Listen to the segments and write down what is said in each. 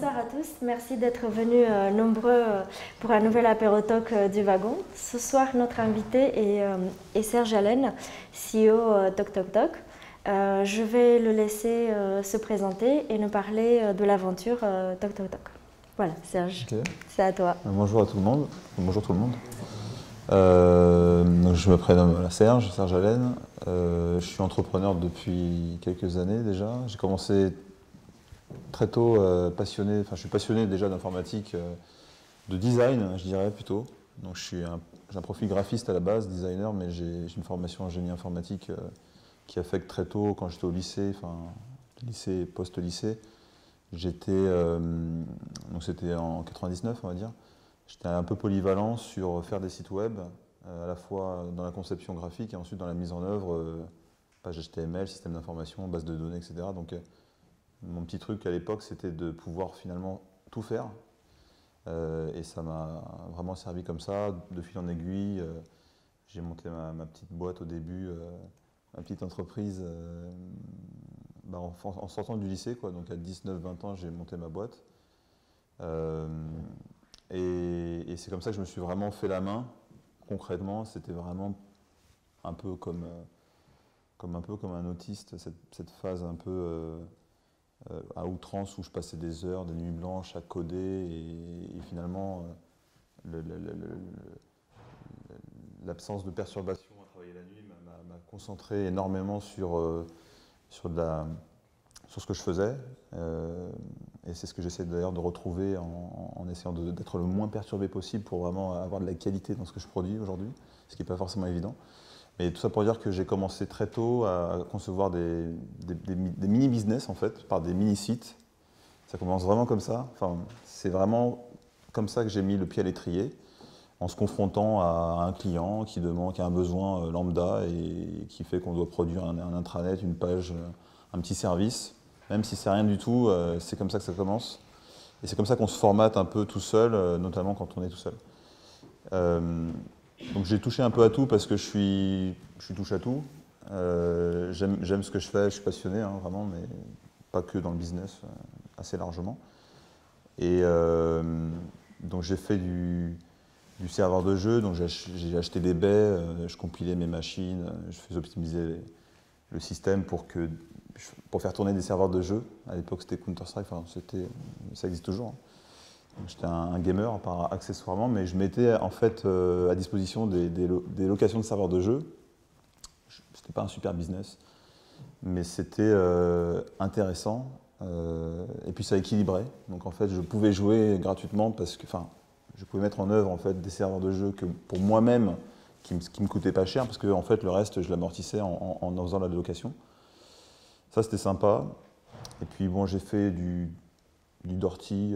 Bonsoir à tous, merci d'être venus nombreux pour un nouvel apéro-talk du wagon. Ce soir, notre invité est Serge Allen, CEO Toc Toc Toc. Je vais le laisser se présenter et nous parler de l'aventure Toc Toc Toc. Voilà, Serge, okay. C'est à toi. Bonjour à tout le monde. Bonjour tout le monde. Donc je me prénomme Serge Allen. Je suis entrepreneur depuis quelques années déjà. J'ai commencé très tôt passionné, je suis passionné déjà d'informatique, de design, je dirais plutôt. Donc j'ai un profil graphiste à la base, designer, mais j'ai une formation en génie informatique qui a fait que très tôt, quand j'étais au lycée, lycée, post-lycée, j'étais, donc c'était en 99 on va dire, j'étais un peu polyvalent sur faire des sites web, à la fois dans la conception graphique et ensuite dans la mise en œuvre, page HTML, système d'information, base de données, etc. Donc mon petit truc à l'époque, c'était de pouvoir finalement tout faire. Et ça m'a vraiment servi comme ça, de fil en aiguille. J'ai monté ma petite boîte au début, ma petite entreprise en sortant du lycée, quoi. Donc à 19-20 ans, j'ai monté ma boîte. Et c'est comme ça que je me suis vraiment fait la main. Concrètement, c'était vraiment un peu comme un autiste, cette phase un peu à outrance où je passais des heures, des nuits blanches à coder et finalement l'absence de perturbation à travailler la nuit m'a concentré énormément sur ce que je faisais. Et c'est ce que j'essaie d'ailleurs de retrouver en essayant d'être le moins perturbé possible pour vraiment avoir de la qualité dans ce que je produis aujourd'hui, ce qui n'est pas forcément évident. Mais tout ça pour dire que j'ai commencé très tôt à concevoir des mini-business en fait, par des mini-sites. Ça commence vraiment comme ça. Enfin, c'est vraiment comme ça que j'ai mis le pied à l'étrier, en se confrontant à un client qui a un besoin lambda et qui fait qu'on doit produire un intranet, une page, un petit service. Même si c'est rien du tout, c'est comme ça que ça commence. Et c'est comme ça qu'on se formate un peu tout seul, notamment quand on est tout seul. Donc j'ai touché un peu à tout parce que je suis touche à tout. J'aime ce que je fais, je suis passionné hein, vraiment, mais pas que dans le business, assez largement. Et donc j'ai fait du serveur de jeu, donc j'ai acheté des baies, je compilais mes machines, je faisais optimiser le système pour faire tourner des serveurs de jeu. À l'époque c'était Counter-Strike, ça existe toujours. Hein. J'étais un gamer accessoirement, mais je mettais en fait à disposition des locations de serveurs de jeu. C'était pas un super business, mais c'était intéressant. Et puis ça équilibrait. Donc en fait, je pouvais jouer gratuitement parce que, je pouvais mettre en œuvre en fait des serveurs de jeu que pour moi-même qui me coûtaient pas cher parce que en fait le reste je l'amortissais en faisant la location. Ça c'était sympa. Et puis bon, j'ai fait du Dorty.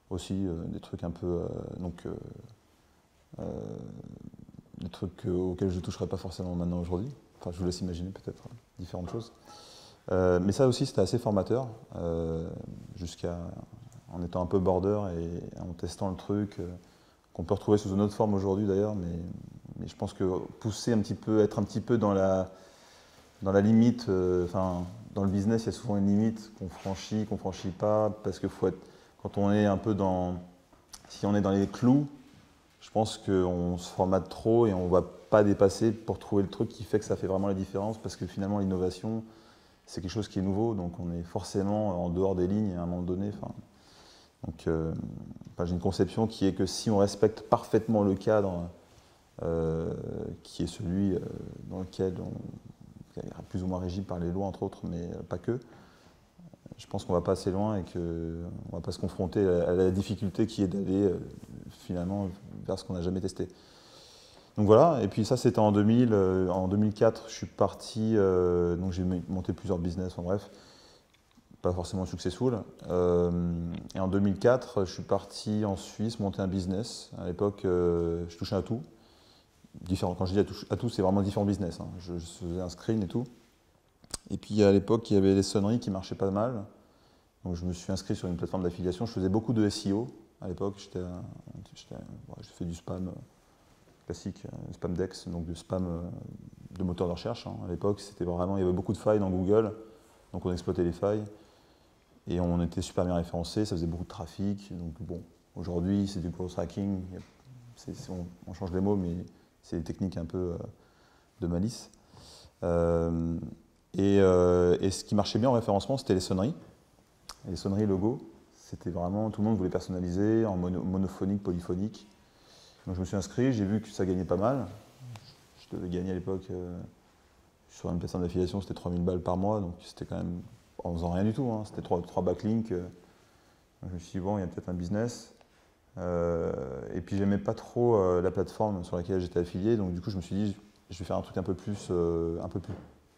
Aussi des trucs un peu des trucs auxquels je ne toucherai pas forcément maintenant aujourd'hui. Enfin, je vous laisse imaginer peut-être différentes choses. Mais ça aussi, c'était assez formateur, en étant un peu border et en testant le truc, qu'on peut retrouver sous une autre forme aujourd'hui d'ailleurs, mais je pense que pousser un petit peu, être un petit peu dans la limite, dans le business, il y a souvent une limite qu'on franchit pas, parce que quand on est un peu si on est dans les clous, je pense qu'on se formate trop et on ne va pas dépasser pour trouver le truc qui fait que ça fait vraiment la différence, parce que finalement l'innovation, c'est quelque chose qui est nouveau, donc on est forcément en dehors des lignes à un moment donné. Donc j'ai une conception qui est que si on respecte parfaitement le cadre, qui est celui dans lequel on est plus ou moins régi par les lois entre autres, mais pas que, je pense qu'on ne va pas assez loin et qu'on ne va pas se confronter à la difficulté qui est d'aller finalement vers ce qu'on n'a jamais testé. Donc voilà, et puis ça c'était en 2000. En 2004, je suis parti, donc j'ai monté plusieurs business, en bref, pas forcément successful. Et en 2004, je suis parti en Suisse monter un business. À l'époque, je touchais à tout. Quand je dis à tout, c'est vraiment différents business. Hein. Je faisais un screen et tout. Et puis à l'époque, il y avait les sonneries qui marchaient pas mal. Donc je me suis inscrit sur une plateforme d'affiliation. Je faisais beaucoup de SEO. À l'époque, j'ai fait du spam classique, spam Dex, donc du spam de moteur de recherche. Hein. À l'époque, il y avait beaucoup de failles dans Google. Donc on exploitait les failles. Et on était super bien référencé, ça faisait beaucoup de trafic. Donc bon, aujourd'hui, c'est du growth hacking. On change les mots, mais c'est des techniques un peu de malice. Et ce qui marchait bien en référencement, c'était les sonneries. Et les sonneries logo, c'était vraiment, tout le monde voulait personnaliser en monophonique, polyphonique. Donc je me suis inscrit, j'ai vu que ça gagnait pas mal. Je devais gagner à l'époque, sur une plateforme d'affiliation, c'était 3000 balles par mois, donc c'était quand même, en faisant rien du tout, hein. C'était 3 backlinks. Je me suis dit, bon, il y a peut-être un business. Et puis j'aimais pas trop la plateforme sur laquelle j'étais affilié, donc du coup je me suis dit, je vais faire un truc un peu plus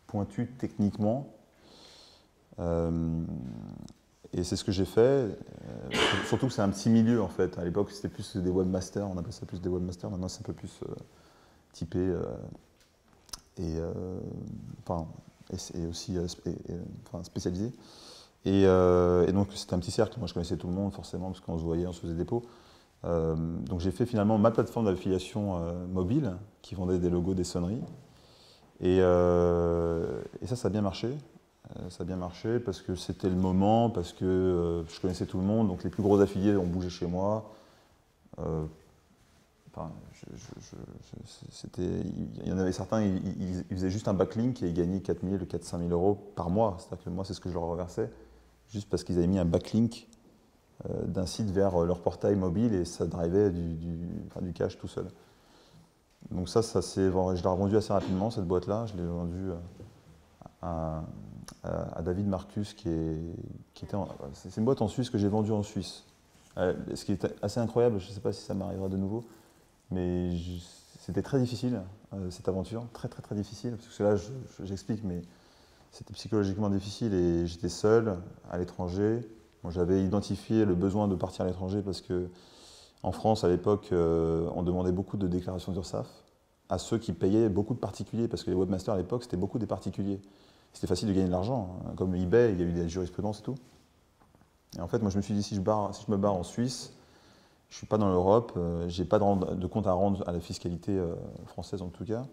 pointu techniquement. Et c'est ce que j'ai fait, surtout que c'est un petit milieu en fait. À l'époque c'était plus des webmasters, on appelait ça plus des webmasters, maintenant c'est un peu plus typé et aussi spécialisé. Et donc c'était un petit cercle, moi je connaissais tout le monde forcément parce qu'on se voyait, on se faisait des pots. Donc j'ai fait finalement ma plateforme d'affiliation mobile qui vendait des logos, des sonneries. Et ça a bien marché. Ça a bien marché parce que c'était le moment, parce que je connaissais tout le monde, donc les plus gros affiliés ont bougé chez moi. Il y en avait certains, ils faisaient juste un backlink et ils gagnaient 4 000 ou 5 000 euros par mois. C'est-à-dire que moi, c'est ce que je leur reversais, juste parce qu'ils avaient mis un backlink d'un site vers leur portail mobile et ça drivait du cash tout seul. Donc je l'ai revendu assez rapidement, cette boîte-là. Je l'ai vendue à David Marcus, c'est une boîte en Suisse que j'ai vendue en Suisse. Ce qui est assez incroyable, je ne sais pas si ça m'arrivera de nouveau, mais c'était très difficile, cette aventure, très très très difficile, parce que là j'explique, mais c'était psychologiquement difficile et j'étais seul à l'étranger. Bon, j'avais identifié le besoin de partir à l'étranger parce que en France, à l'époque, on demandait beaucoup de déclarations d'URSSAF à ceux qui payaient beaucoup de particuliers, parce que les webmasters à l'époque, c'était beaucoup des particuliers. C'était facile de gagner de l'argent, hein. Comme eBay, il y a eu des jurisprudences et tout. Et en fait, moi je me suis dit, si je me barre en Suisse, je ne suis pas dans l'Europe, je n'ai pas de compte à rendre à la fiscalité française en tout cas,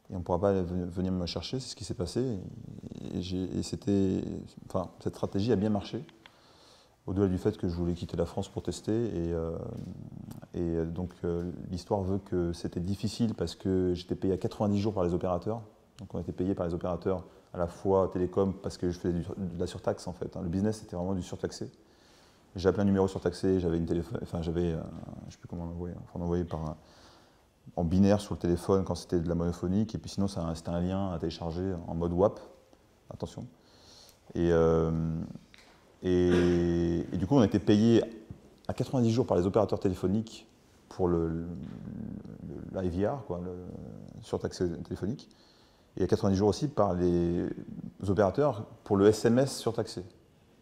et on ne pourra pas venir me chercher, c'est ce qui s'est passé. Cette stratégie a bien marché, au-delà du fait que je voulais quitter la France pour tester. Donc l'histoire veut que c'était difficile parce que j'étais payé à 90 jours par les opérateurs. Donc on était payé par les opérateurs à la fois télécom parce que je faisais de la surtaxe en fait. Le business c'était vraiment du surtaxé. J'appelais un numéro surtaxé, j'avais une téléphone, je ne sais plus comment l'envoyer, on envoyait en binaire sur le téléphone quand c'était de la monophonique, et puis sinon c'était un lien à télécharger en mode WAP, attention. Et du coup on était payé à 90 jours par les opérateurs téléphoniques pour l'IVR, le surtaxé téléphonique, et à 90 jours aussi par les opérateurs pour le SMS surtaxé.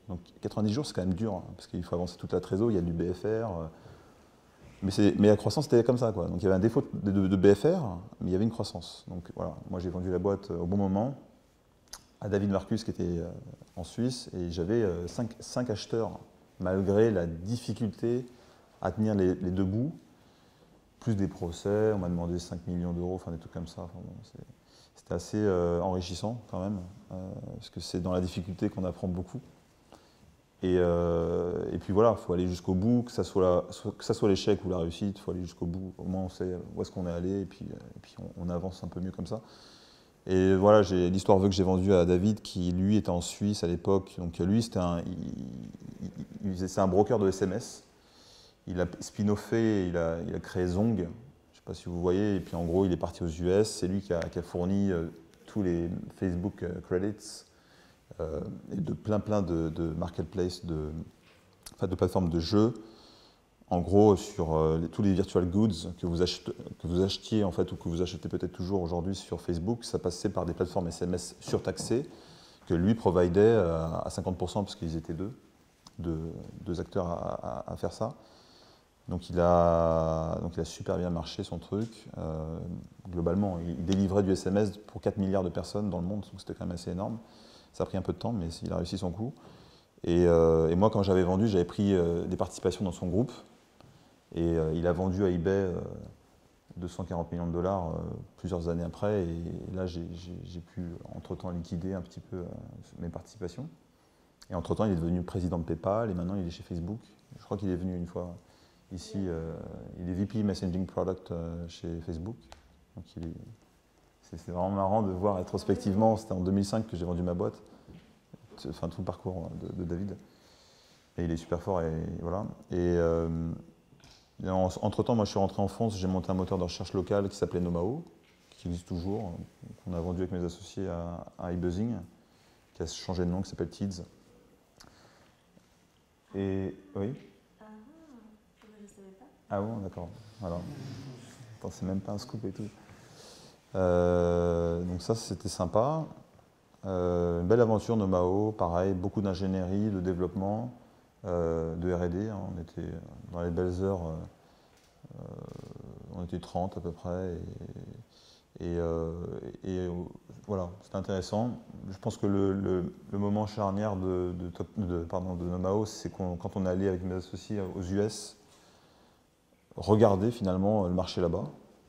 Donc 90 jours, c'est quand même dur, hein, parce qu'il faut avancer toute la trésor, il y a du BFR. Mais la croissance, c'était comme ça, quoi. Donc il y avait un défaut de BFR, mais il y avait une croissance. Donc voilà, moi j'ai vendu la boîte au bon moment à David Marcus qui était en Suisse, et j'avais 5 acheteurs, malgré la difficulté à tenir les deux bouts, plus des procès, on m'a demandé 5 millions d'euros, enfin des trucs comme ça. Enfin, bon, c'était assez enrichissant quand même, parce que c'est dans la difficulté qu'on apprend beaucoup. Et puis voilà, il faut aller jusqu'au bout, que ça soit l'échec ou la réussite, il faut aller jusqu'au bout. Au moins on sait où est-ce qu'on est allé, et puis on avance un peu mieux comme ça. Et voilà, l'histoire veut que j'ai vendu à David, qui lui était en Suisse à l'époque. Donc lui, c'est un broker de SMS. Il a spin-offé, il a créé Zong, je ne sais pas si vous voyez, et puis en gros il est parti aux US, c'est lui qui a fourni tous les Facebook credits et de plein de marketplaces, de plateformes de jeux, en gros sur tous les virtual goods que vous achetiez en fait, ou que vous achetez peut-être toujours aujourd'hui sur Facebook, ça passait par des plateformes SMS surtaxées que lui providait à 50% parce qu'ils étaient deux acteurs à faire ça. Donc il a super bien marché son truc. Globalement, il délivrait du SMS pour 4 milliards de personnes dans le monde, donc c'était quand même assez énorme. Ça a pris un peu de temps, mais il a réussi son coup. Et moi, quand j'avais vendu, j'avais pris des participations dans son groupe. Et il a vendu à eBay 240 millions de dollars plusieurs années après. Et là, j'ai pu, entre-temps, liquider un petit peu mes participations. Et entre-temps, il est devenu président de PayPal et maintenant il est chez Facebook. Je crois qu'il est venu une fois ici. Il est VP Messaging Product chez Facebook. Donc c'est vraiment marrant de voir rétrospectivement, c'était en 2005 que j'ai vendu ma boîte, enfin tout le parcours de David. Et il est super fort et voilà. Et entre-temps, moi je suis rentré en France, j'ai monté un moteur de recherche local qui s'appelait Nomao, qui existe toujours, qu'on a vendu avec mes associés à iBuzzing, qui a changé de nom, qui s'appelle Tids. Et oui. Je ne savais pas. Ah bon, d'accord. Voilà. Attends, c'est même pas un scoop et tout. Donc ça, c'était sympa. Une belle aventure Nomao, pareil, beaucoup d'ingénierie, de développement, de R&D. Hein. On était dans les belles heures, on était 30 à peu près. Et voilà, c'était intéressant. Je pense que le moment charnière de Nomao, c'est quand on est allé avec mes associés aux US, regarder finalement le marché là-bas,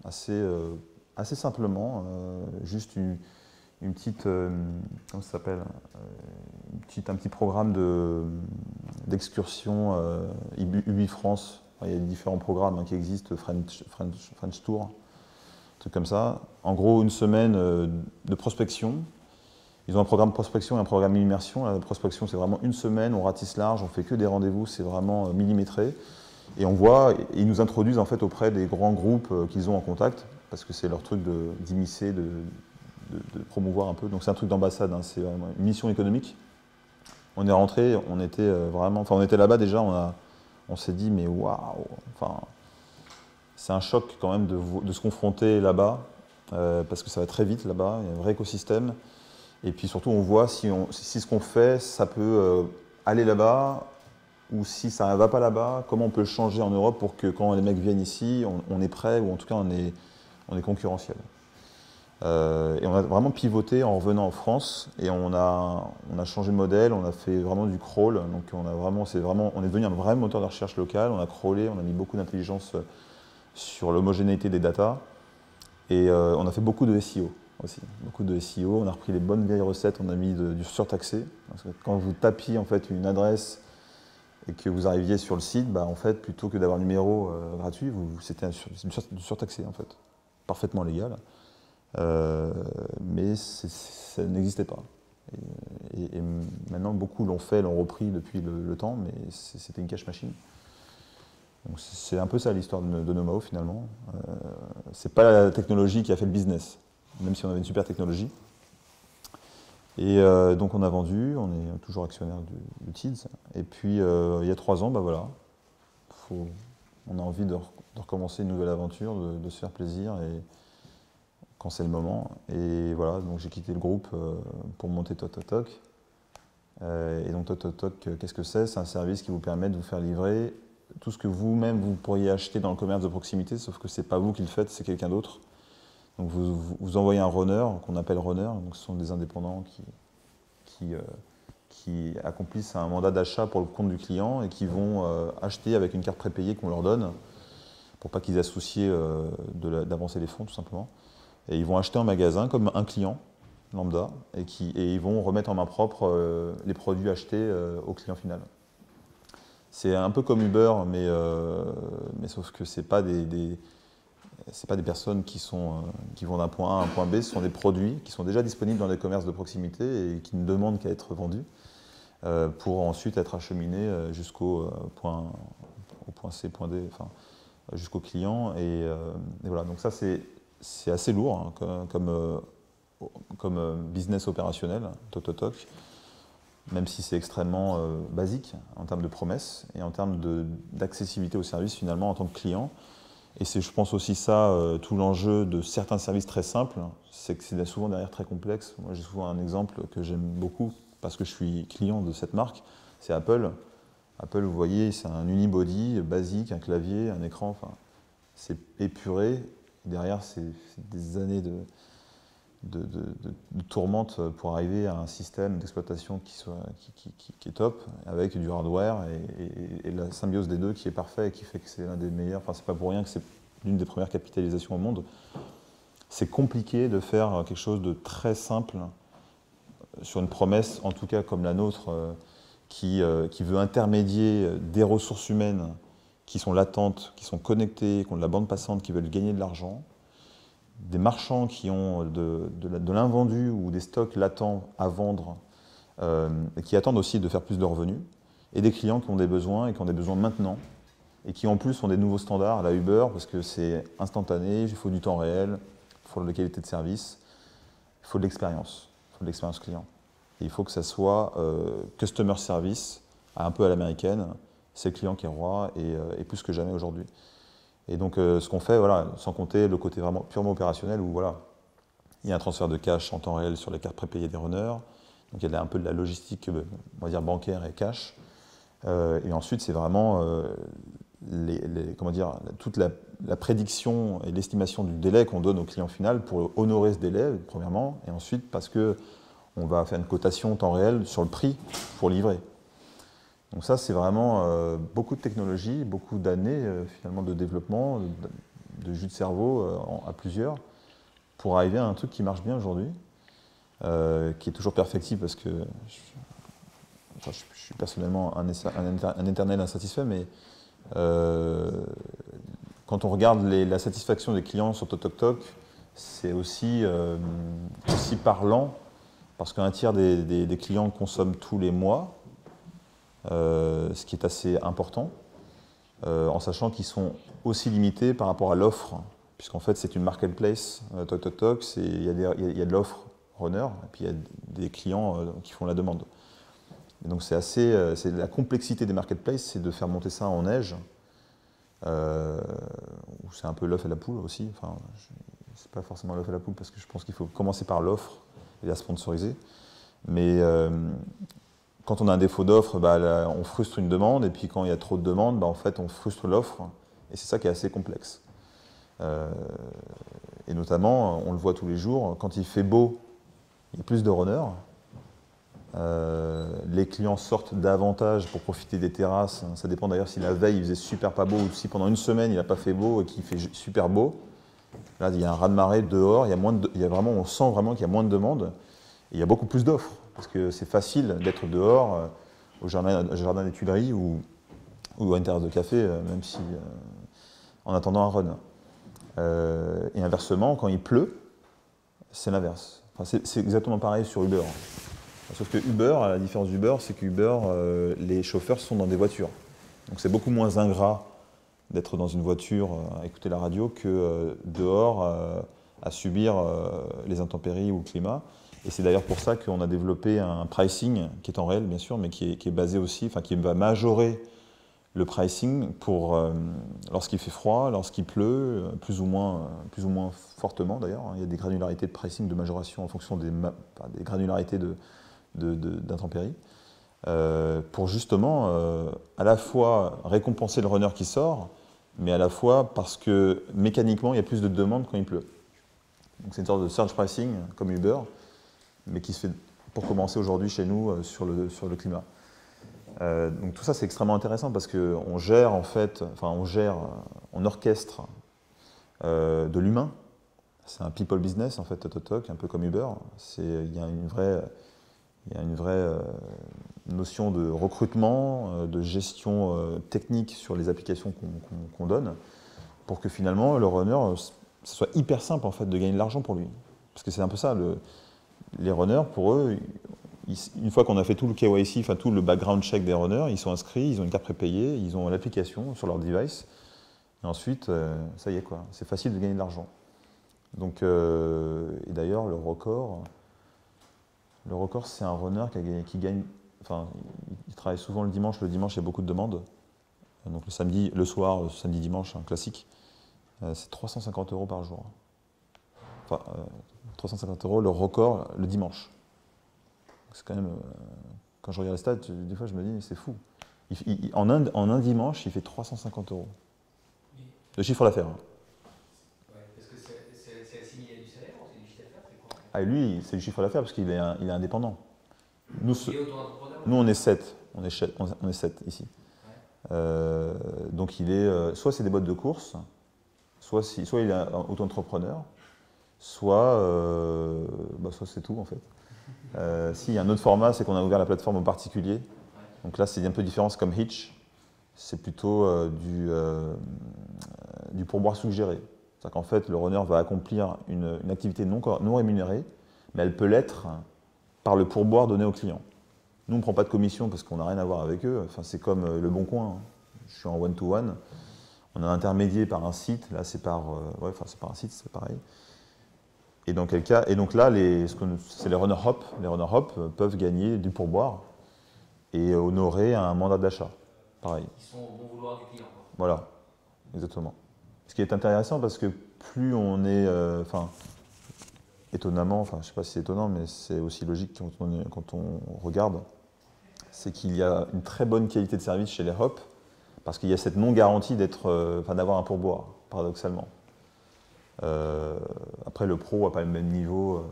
assez simplement, juste une petite, comment ça s'appelle, un petit programme d'excursion Ubi France. Enfin, il y a différents programmes hein, qui existent, French Tour. Truc comme ça. En gros, une semaine de prospection. Ils ont un programme prospection et un programme immersion. La prospection, c'est vraiment une semaine, on ratisse large, on fait que des rendez-vous, c'est vraiment millimétré. Et on voit, ils nous introduisent en fait auprès des grands groupes qu'ils ont en contact, parce que c'est leur truc d'immiscer, de promouvoir un peu. Donc c'est un truc d'ambassade, hein, c'est une mission économique. On est rentré, on était vraiment, enfin on était là-bas déjà, on s'est dit mais waouh, enfin. C'est un choc quand même de se confronter là-bas, parce que ça va très vite là-bas, il y a un vrai écosystème. Et puis surtout, on voit si ce qu'on fait, ça peut aller là-bas, ou si ça ne va pas là-bas, comment on peut le changer en Europe pour que quand les mecs viennent ici, on est prêt, ou en tout cas on est concurrentiel. Et on a vraiment pivoté en revenant en France, et on a changé de modèle, on a fait vraiment du crawl, donc on est devenu un vrai moteur de recherche local, on a crawlé, on a mis beaucoup d'intelligence sur l'homogénéité des datas. Et on a fait beaucoup de SEO aussi. Beaucoup de SEO. On a repris les bonnes vieilles recettes, on a mis du surtaxé. Parce que quand vous tapiez en fait, une adresse et que vous arriviez sur le site, bah, en fait, plutôt que d'avoir un numéro gratuit, c'était du surtaxé en fait. Parfaitement légal. Mais ça n'existait pas. Et maintenant, beaucoup l'ont fait, l'ont repris depuis le temps, mais c'était une cash machine. C'est un peu ça l'histoire de Nomao finalement. C'est pas la technologie qui a fait le business, même si on avait une super technologie. Et donc on a vendu, on est toujours actionnaire de Tids. Et puis il y a 3 ans, bah voilà, on a envie de recommencer une nouvelle aventure, de se faire plaisir et quand c'est le moment. Et voilà, donc j'ai quitté le groupe pour monter Tototoc. Et donc Tototoc, qu'est-ce que c'est? C'est un service qui vous permet de vous faire livrer tout ce que vous-même vous pourriez acheter dans le commerce de proximité, sauf que c'est pas vous qui le faites, c'est quelqu'un d'autre. Donc vous envoyez un runner, qu'on appelle runner, donc ce sont des indépendants qui accomplissent un mandat d'achat pour le compte du client et qui vont acheter avec une carte prépayée qu'on leur donne, pour pas qu'ils aient souci d'avancer les fonds tout simplement. Et ils vont acheter en magasin comme un client lambda et ils vont remettre en main propre les produits achetés au client final. C'est un peu comme Uber, mais sauf que c'est pas des personnes qui vont d'un point A à un point B, ce sont des produits qui sont déjà disponibles dans les commerces de proximité et qui ne demandent qu'à être vendus pour ensuite être acheminés jusqu'au point C, point D, enfin, jusqu'au client. Et voilà, donc ça c'est assez lourd hein, comme business opérationnel, Tototoc. Même si c'est extrêmement basique en termes de promesses et en termes d'accessibilité au service finalement en tant que client. Et c'est, je pense aussi ça, tout l'enjeu de certains services très simples, c'est que c'est souvent derrière très complexe. Moi j'ai souvent un exemple que j'aime beaucoup parce que je suis client de cette marque, c'est Apple. Apple, vous voyez, c'est un unibody basique, un clavier, un écran, enfin, c'est épuré. Derrière, c'est des années de tourmente pour arriver à un système d'exploitation qui est top, avec du hardware et la symbiose des deux qui est parfait et qui fait que c'est l'un des meilleurs, enfin c'est pas pour rien que c'est l'une des premières capitalisations au monde. C'est compliqué de faire quelque chose de très simple sur une promesse, en tout cas comme la nôtre, qui veut intermédier des ressources humaines qui sont latentes, qui sont connectées, qui ont de la bande passante, qui veulent gagner de l'argent, des marchands qui ont de l'invendu ou des stocks latents à vendre, et qui attendent aussi de faire plus de revenus, et des clients qui ont des besoins et qui ont des besoins maintenant, et qui en plus ont des nouveaux standards à la Uber, parce que c'est instantané, il faut du temps réel, il faut de la qualité de service, il faut de l'expérience client. Et il faut que ça soit customer service, un peu à l'américaine, c'est le client qui est roi, et plus que jamais aujourd'hui. Et donc ce qu'on fait, voilà, sans compter le côté vraiment purement opérationnel, où voilà, il y a un transfert de cash en temps réel sur les cartes prépayées des runners, donc il y a un peu de la logistique, on va dire bancaire et cash. Et ensuite, c'est vraiment comment dire, toute la prédiction et l'estimation du délai qu'on donne au client final pour honorer ce délai, premièrement, et ensuite parce qu'on va faire une cotation en temps réel sur le prix pour livrer. Donc ça, c'est vraiment beaucoup de technologie, beaucoup d'années finalement de développement, de jus de cerveau à plusieurs, pour arriver à un truc qui marche bien aujourd'hui, qui est toujours perfectible parce que je suis personnellement un éternel insatisfait, mais quand on regarde la satisfaction des clients sur TokTok, c'est aussi parlant, parce qu'un tiers des clients consomment tous les mois, ce qui est assez important, en sachant qu'ils sont aussi limités par rapport à l'offre, puisqu'en fait c'est une marketplace, TokTok, il y a de l'offre runner, et puis il y a des clients qui font la demande. Et donc c'est la complexité des marketplaces, c'est de faire monter ça en neige, où c'est un peu l'œuf et la poule aussi. Enfin, c'est pas forcément l'œuf et la poule parce que je pense qu'il faut commencer par l'offre et la sponsoriser. Mais quand on a un défaut d'offre, on frustre une demande, et puis quand il y a trop de demandes, en fait on frustre l'offre, et c'est ça qui est assez complexe. Et notamment, on le voit tous les jours, quand il fait beau, il y a plus de runners. Les clients sortent davantage pour profiter des terrasses. Ça dépend d'ailleurs si la veille il faisait super pas beau ou si pendant une semaine il n'a pas fait beau et qu'il fait super beau. Là, il y a un raz-de-marée dehors, on sent vraiment qu'il y a moins de demandes et il y a beaucoup plus d'offres parce que c'est facile d'être dehors au jardin des Tuileries ou à une terrasse de café, même si en attendant un run. Et inversement, quand il pleut, c'est l'inverse. Enfin, c'est exactement pareil sur Uber. Sauf que Uber, à la différence d'Uber, c'est que Uber, les chauffeurs sont dans des voitures. Donc c'est beaucoup moins ingrat d'être dans une voiture à écouter la radio que dehors à subir les intempéries ou le climat. Et c'est d'ailleurs pour ça qu'on a développé un pricing qui est en réel, bien sûr, mais qui est basé aussi, enfin qui va majorer le pricing pour lorsqu'il fait froid, lorsqu'il pleut, plus ou moins fortement d'ailleurs. Il y a des granularités de pricing, de majoration en fonction des granularités d'intempéries, pour justement à la fois récompenser le runner qui sort, mais à la fois parce que mécaniquement il y a plus de demandes quand il pleut. Donc c'est une sorte de surge pricing comme Uber, mais qui se fait pour commencer aujourd'hui chez nous sur le climat. Donc tout ça c'est extrêmement intéressant parce qu'on gère en fait, on orchestre de l'humain. C'est un people business en fait, TokTok, un peu comme Uber. Il y a une vraie notion de recrutement, de gestion technique sur les applications qu'on donne, pour que finalement le runner, ce soit hyper simple en fait de gagner de l'argent pour lui. Parce que c'est un peu ça, les runners, pour eux, une fois qu'on a fait tout le KYC, enfin tout le background check des runners, ils sont inscrits, ils ont une carte prépayée, ils ont l'application sur leur device, et ensuite, ça y est quoi, c'est facile de gagner de l'argent. Donc, et d'ailleurs, le record, c'est un runner qui gagne, enfin, il travaille souvent le dimanche il y a beaucoup de demandes. Donc le soir, samedi, dimanche, un classique, c'est 350 € par jour. Enfin, 350 € le record le dimanche. C'est quand même, quand je regarde les stats, des fois je me dis, c'est fou. En un dimanche, il fait 350 € de chiffre d'affaires. Est-ce que c'est assimilé à du salaire ou c'est du chiffre d'affaires, c'est quoi? Ah, lui, c'est du chiffre d'affaires parce qu'il est indépendant. Nous, Il est auto-entrepreneur? Nous, on est 7. On est 7 ici. Ouais. Donc, soit c'est des boîtes de course, soit il est auto-entrepreneur, soit c'est tout en fait. Si, il y a un autre format, c'est qu'on a ouvert la plateforme aux particuliers. Donc là, c'est un peu différent, c'est comme Hitch. C'est plutôt du pourboire suggéré. C'est-à-dire qu'en fait, le runner va accomplir une activité non rémunérée, mais elle peut l'être par le pourboire donné au client. Nous, on ne prend pas de commission parce qu'on n'a rien à voir avec eux. Enfin, c'est comme Le Bon Coin. Je suis en one-to-one. On a intermédié par un site. Là, c'est par un site, c'est pareil. Et dans quel cas, et donc là, c'est les runner-hop. Les runner-hop peuvent gagner du pourboire et honorer un mandat d'achat. Pareil. Ils sont au bon vouloir du client. Voilà, exactement. Ce qui est intéressant parce que plus on est, étonnamment, je ne sais pas si c'est étonnant, mais c'est aussi logique quand on regarde, c'est qu'il y a une très bonne qualité de service chez les hop parce qu'il y a cette non-garantie d'avoir un pourboire, paradoxalement. Après, le pro n'a pas le même niveau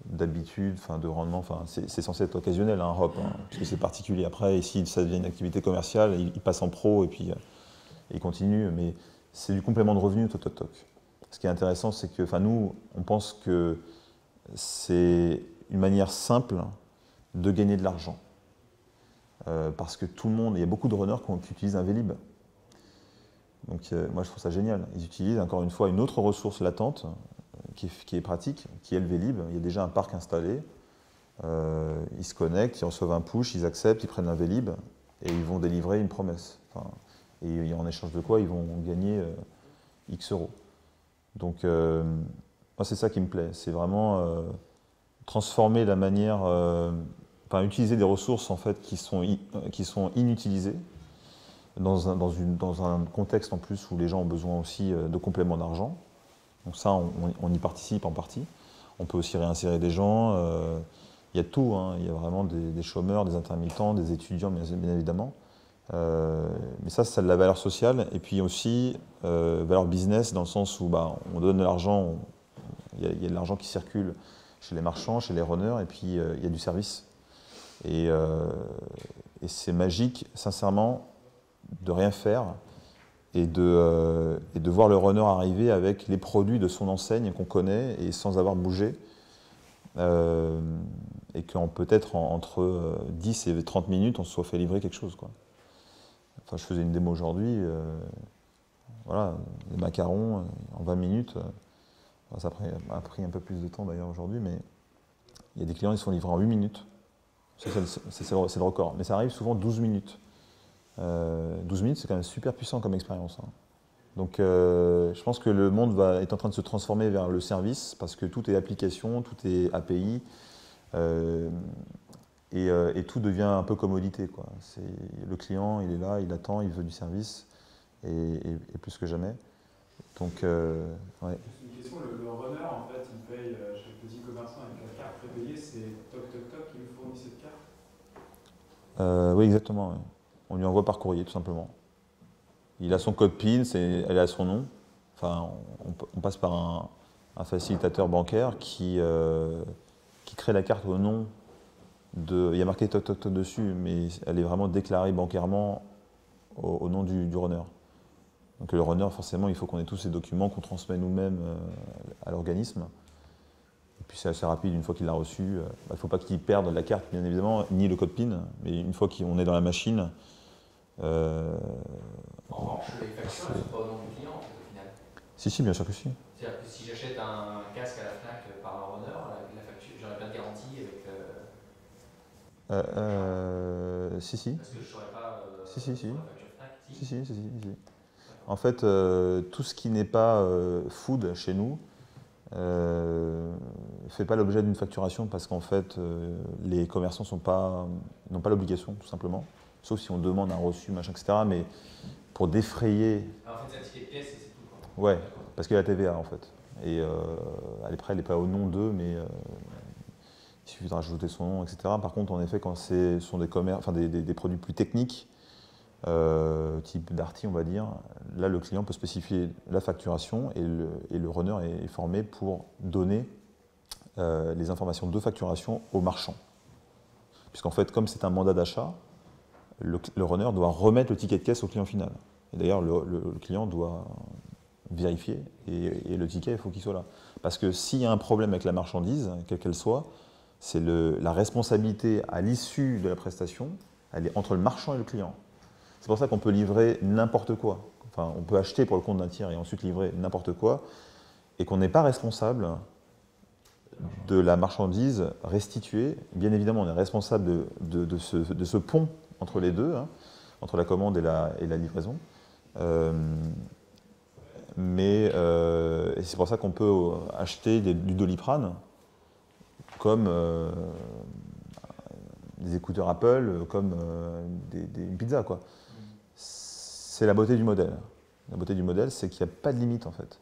d'habitude, de rendement. C'est censé être occasionnel, un hop, puisque c'est particulier. Après, si ça devient une activité commerciale, il passe en pro et puis il continue. Mais c'est du complément de revenu, toc. Ce qui est intéressant, c'est que nous, on pense que c'est une manière simple de gagner de l'argent. Parce que tout le monde, il y a beaucoup de runners qui utilisent un Vélib. Donc moi je trouve ça génial. Ils utilisent encore une fois une autre ressource latente qui est pratique, qui est le Vélib. Il y a déjà un parc installé. Ils se connectent, ils reçoivent un push, ils acceptent, ils prennent un Vélib et ils vont délivrer une promesse. Et en échange de quoi ils vont gagner X euros. Donc moi c'est ça qui me plaît. C'est vraiment transformer la manière, utiliser des ressources en fait qui sont inutilisées. Dans un contexte en plus où les gens ont besoin aussi de compléments d'argent. Donc ça, on y participe en partie. On peut aussi réinsérer des gens. Il y a tout, il y a vraiment des chômeurs, des intermittents, des étudiants, bien évidemment. Mais ça, c'est de la valeur sociale. Et puis aussi, valeur business, dans le sens où on donne de l'argent, il y a de l'argent qui circule chez les marchands, chez les runners, et puis il y a du service. Et c'est magique, sincèrement, de rien faire et de voir le runner arriver avec les produits de son enseigne qu'on connaît et sans avoir bougé. Et qu'en peut-être entre 10 et 30 minutes, on se soit fait livrer quelque chose, quoi. Je faisais une démo aujourd'hui, les macarons en 20 minutes. Ça a pris un peu plus de temps d'ailleurs aujourd'hui, mais il y a des clients qui sont livrés en 8 minutes. C'est le record. Mais ça arrive souvent 12 minutes. 12 minutes, c'est quand même super puissant comme expérience. Donc je pense que le monde est en train de se transformer vers le service parce que tout est application, tout est API et tout devient un peu commodité, quoi. Le client, il est là, il attend, il veut du service et plus que jamais. Donc, ouais. Une question, le runner, en fait, il paye chez le petit commerçant avec la carte prépayée, c'est Toc qui lui fournit cette carte Oui, exactement. Ouais. On lui envoie par courrier, tout simplement. Il a son code PIN, elle a son nom. On passe par un facilitateur bancaire qui crée la carte au nom de... Il y a marqué Toc dessus, mais elle est vraiment déclarée bancairement au nom du runner. Donc le runner, forcément, il faut qu'on ait tous ces documents qu'on transmet nous-mêmes à l'organisme. Et puis c'est assez rapide, une fois qu'il l'a reçu. Il ne faut pas qu'il perde la carte, bien évidemment, ni le code PIN, mais une fois qu'on est dans la machine... En revanche, les factures, elles ne sont pas au nom du client, en fait, au final. Si, bien sûr que si. C'est-à-dire que si j'achète un casque à la FNAC par un runner, la facture, j'aurais pas de garantie avec... Si. Parce que je ne saurais pas... Si. la facture FNAC, Si. En fait, tout ce qui n'est pas food chez nous ne fait pas l'objet d'une facturation parce qu'en fait, les commerçants n'ont pas l'obligation, tout simplement. Sauf si on demande un reçu, machin, etc. Mais pour défrayer... En fait, c'est un ticket de caisse et c'est tout, quoi. Ouais, parce qu'il y a la TVA, en fait. Et après, elle n'est pas au nom d'eux, mais il suffit de rajouter son nom, etc. Par contre, en effet, quand ce sont des produits plus techniques, type Darty, on va dire, là, le client peut spécifier la facturation et le runner est formé pour donner les informations de facturation au marchand. Puisqu'en fait, comme c'est un mandat d'achat, le runner doit remettre le ticket de caisse au client final. Et d'ailleurs, le client doit vérifier et le ticket, il faut qu'il soit là. Parce que s'il y a un problème avec la marchandise, quelle qu'elle soit, C'est la responsabilité à l'issue de la prestation, elle est entre le marchand et le client. C'est pour ça qu'on peut livrer n'importe quoi. Enfin, on peut acheter pour le compte d'un tiers et ensuite livrer n'importe quoi, et qu'on n'est pas responsable de la marchandise restituée. Bien évidemment, on est responsable de ce pont entre les deux, hein, entre la commande et la livraison. Et c'est pour ça qu'on peut acheter du Doliprane comme des écouteurs Apple, comme une pizza, quoi. C'est la beauté du modèle. La beauté du modèle, c'est qu'il n'y a pas de limite, en fait.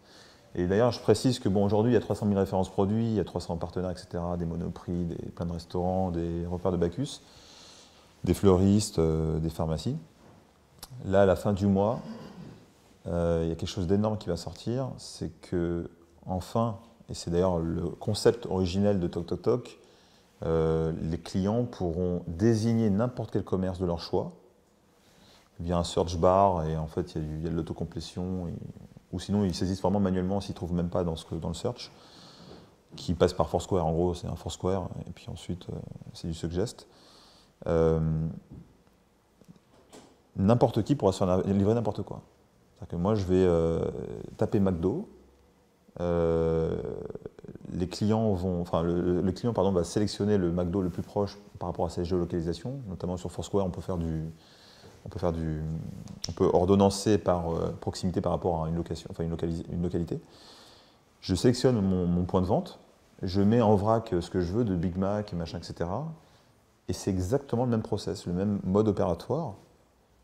Et d'ailleurs, je précise que bon, aujourd'hui, il y a 300 000 références produits, il y a 300 partenaires, etc., des Monoprix, plein de restaurants, des repères de Bacchus, des fleuristes, des pharmacies. Là, à la fin du mois, il y a quelque chose d'énorme qui va sortir, c'est que, enfin, et c'est d'ailleurs le concept originel de Toc Toc Toc, les clients pourront désigner n'importe quel commerce de leur choix via un search bar, et en fait, il y a de l'autocomplétion, ou sinon ils saisissent vraiment manuellement s'ils ne trouvent même pas dans le search, qui passe par Foursquare. En gros, c'est un Foursquare, et puis ensuite, c'est du Suggest. N'importe qui pourra se faire livrer n'importe quoi. C'est-à-dire que moi, je vais taper McDo, les clients vont, enfin, le client pardon, va sélectionner le McDo le plus proche par rapport à sa géolocalisation, notamment sur Foursquare, on peut ordonnancer par proximité par rapport à une location, enfin une localité. Je sélectionne mon point de vente, je mets en vrac ce que je veux de Big Mac, machin, etc. Et c'est exactement le même process, le même mode opératoire.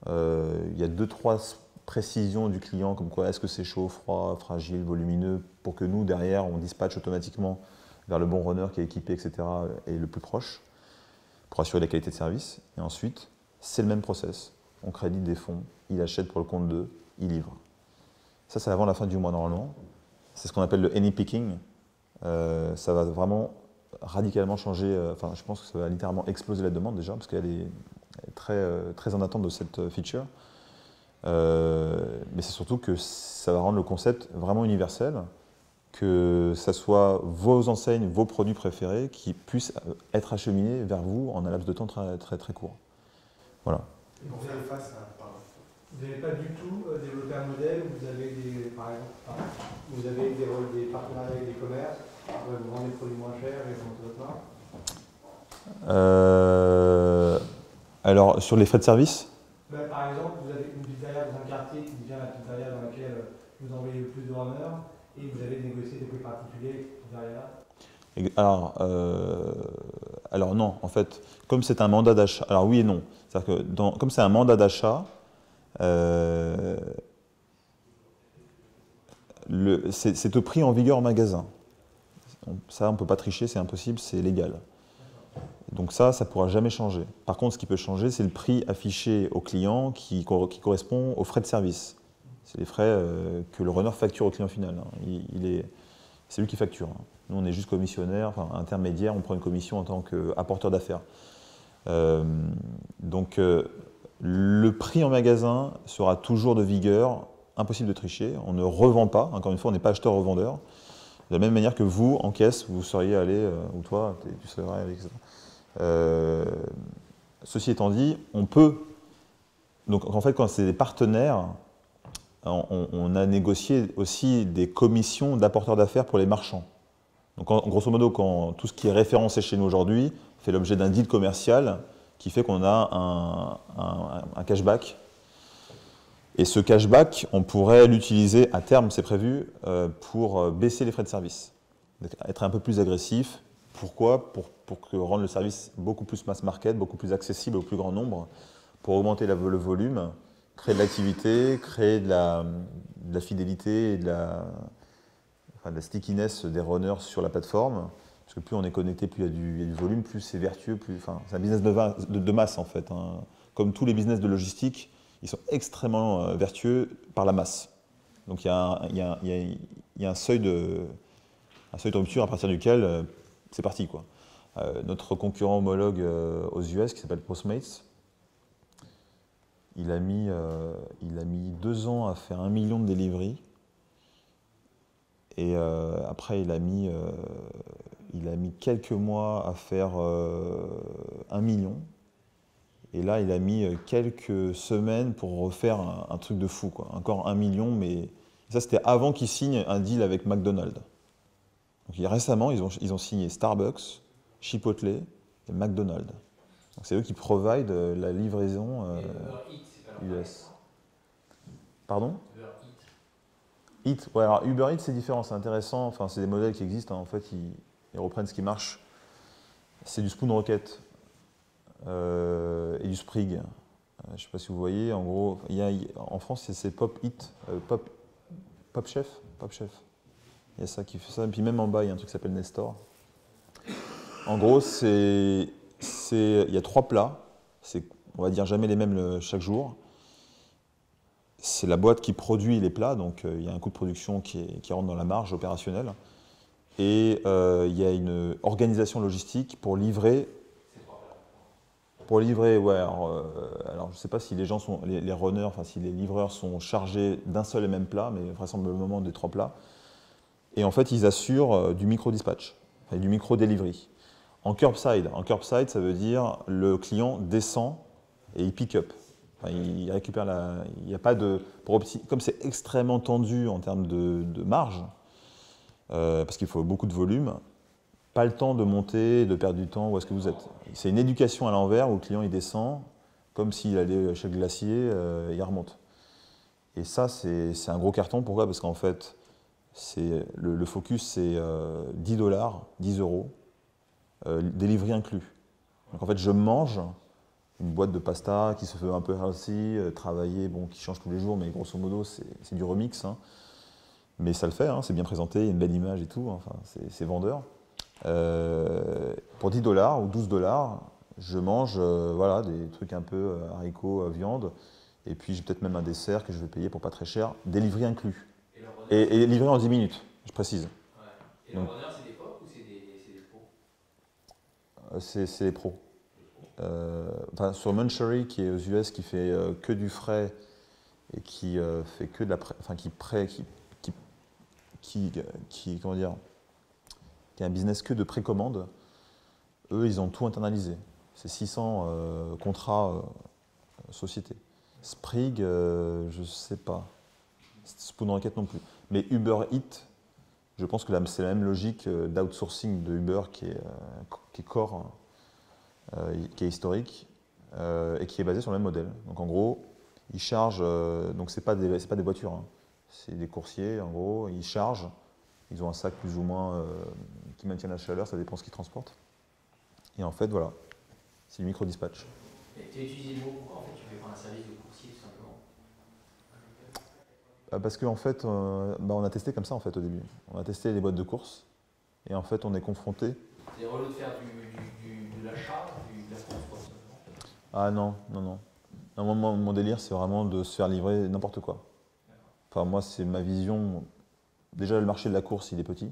Il y a 2-3 précisions du client, comme quoi est-ce que c'est chaud, froid, fragile, volumineux, pour que nous, derrière, on dispatche automatiquement vers le bon runner qui est équipé, etc., et le plus proche, pour assurer la qualité de service. Et ensuite, c'est le même process. On crédite des fonds, il achète pour le compte d'eux, il livre. Ça, c'est avant la fin du mois, normalement. C'est ce qu'on appelle le any picking. Ça va vraiment radicalement changer, enfin, je pense que ça va littéralement exploser la demande déjà, parce qu'elle est très en attente de cette feature. Mais c'est surtout que ça va rendre le concept vraiment universel, que ça soit vos enseignes, vos produits préférés qui puissent être acheminés vers vous en un laps de temps très court. Voilà. Et vous avez face à, vous n'avez pas du tout développé un modèle où vous avez par exemple, vous avez des partenariats avec des commerces, vous vendez des produits moins chers et votre marque. Alors, sur les frais de service, par exemple, vous avez une pizzeria dans un quartier qui devient la pizzeria dans laquelle vous envoyez le plus de runners et vous avez négocié des prix particuliers avec cette pizzeria-là. Alors non, en fait, comme c'est un mandat d'achat, alors oui et non. C'est-à-dire que comme c'est un mandat d'achat, c'est au prix en vigueur en magasin. Ça, on ne peut pas tricher, c'est impossible, c'est légal. Donc ça ne pourra jamais changer. Par contre, ce qui peut changer, c'est le prix affiché au client qui correspond aux frais de service. C'est les frais que le runner facture au client final. C'est lui qui facture. Nous, on est juste commissionnaire, enfin intermédiaire, on prend une commission en tant qu'apporteur d'affaires. Donc, le prix en magasin sera toujours de vigueur, impossible de tricher. On ne revend pas, encore une fois, on n'est pas acheteur-revendeur. De la même manière que vous, en caisse, vous seriez allé, ou toi, tu serais allé, etc. Ceci étant dit, on peut. Donc, en fait, quand c'est des partenaires, on a négocié aussi des commissions d'apporteurs d'affaires pour les marchands. Donc, grosso modo, quand tout ce qui est référencé chez nous aujourd'hui fait l'objet d'un deal commercial qui fait qu'on a un cashback. Et ce cashback, on pourrait l'utiliser à terme, c'est prévu, pour baisser les frais de service. Donc, être un peu plus agressif. Pourquoi ? Pour rendre le service beaucoup plus mass market, beaucoup plus accessible au plus grand nombre, pour augmenter le volume, créer de l'activité, créer de la fidélité et de la stickiness des runners sur la plateforme. Parce que plus on est connecté, plus il y a du volume, plus c'est vertueux, c'est un business de masse en fait. Hein. Comme tous les business de logistique, ils sont extrêmement vertueux par la masse. Donc il y a un seuil de rupture à partir duquel c'est parti, quoi. Notre concurrent homologue aux US, qui s'appelle Postmates, il a mis 2 ans à faire 1 million de deliveries. Et après, il a mis quelques mois à faire 1 million. Et là, il a mis quelques semaines pour refaire un truc de fou, quoi. Encore 1 million, mais ça, c'était avant qu'il signe un deal avec McDonald's. Donc, récemment, ils ont signé Starbucks, Chipotle et McDonald's. C'est eux qui provide la livraison US. Pardon? Eat. Ouais, alors Uber Eats, c'est différent, c'est intéressant. Enfin, c'est des modèles qui existent. Hein. En fait, ils reprennent ce qui marche. C'est du Spoon Rocket et du Sprig. Je ne sais pas si vous voyez. En gros, en France, c'est Pop Eat, Pop Chef. Il y a ça qui fait ça. Et puis même en bas, il y a un truc qui s'appelle Nestor. En gros, il y a 3 plats. On va dire jamais les mêmes chaque jour. C'est la boîte qui produit les plats, donc il y a un coût de production qui rentre dans la marge opérationnelle. Et il y a une organisation logistique pour livrer. Ouais. Alors je ne sais pas si les gens les runners, enfin si les livreurs sont chargés d'un seul et même plat, mais vraisemblablement des 3 plats. Et en fait, ils assurent du micro-dispatch, et du micro-delivery. En curbside, ça veut dire le client descend et il pick up. Enfin, il récupère il n'y a pas de. Comme c'est extrêmement tendu en termes de marge, parce qu'il faut beaucoup de volume, pas le temps de monter, de perdre du temps, où est-ce que vous êtes. C'est une éducation à l'envers où le client il descend, comme s'il allait chez le glacier, il remonte. Et ça, c'est un gros carton. Pourquoi? Parce qu'en fait, le focus, c'est $10, 10 €, delivery inclus. Donc en fait, je mange une boîte de pasta qui se fait un peu healthy, travailler, qui change tous les jours, mais grosso modo, c'est du remix. Hein. Mais ça le fait, hein, c'est bien présenté, il y a une belle image et tout, enfin, c'est vendeur. Pour $10 ou $12, je mange voilà, des trucs un peu haricots, viande, et puis j'ai peut-être même un dessert que je vais payer pour pas très cher, delivery inclus. Et livré en 10 minutes, je précise. Ouais. Et le runner, c'est des pop ou c'est des pros? C'est les pros. Sur Munchery, qui est aux US, qui fait que du frais et qui fait que de la comment dire, qui a un business que de précommande, eux, ils ont tout internalisé. C'est 600 contrats sociétés. Sprig, je ne sais pas. Spoon Rocket non plus. Mais Uber Eats, je pense que c'est la même logique d'outsourcing de Uber qui est core, qui est historique et qui est basé sur le même modèle. Donc en gros, ils chargent, donc c'est pas des voitures, hein. C'est des coursiers en gros, ils chargent, ils ont un sac plus ou moins qui maintient la chaleur, ça dépend ce qu'ils transportent. Et en fait voilà, c'est du micro-dispatch. Et tu as utilisé le mot pourquoi en fait tu fais pas un service de coursier tout simplement? Parce qu'en fait, on a testé comme ça en fait au début. On a testé les boîtes de course et en fait on est confronté. Et au lieu de faire de l'achat, de la course tout simplement? Ah non. Non, mon délire c'est vraiment de se faire livrer n'importe quoi. Enfin moi c'est ma vision. Déjà le marché de la course il est petit.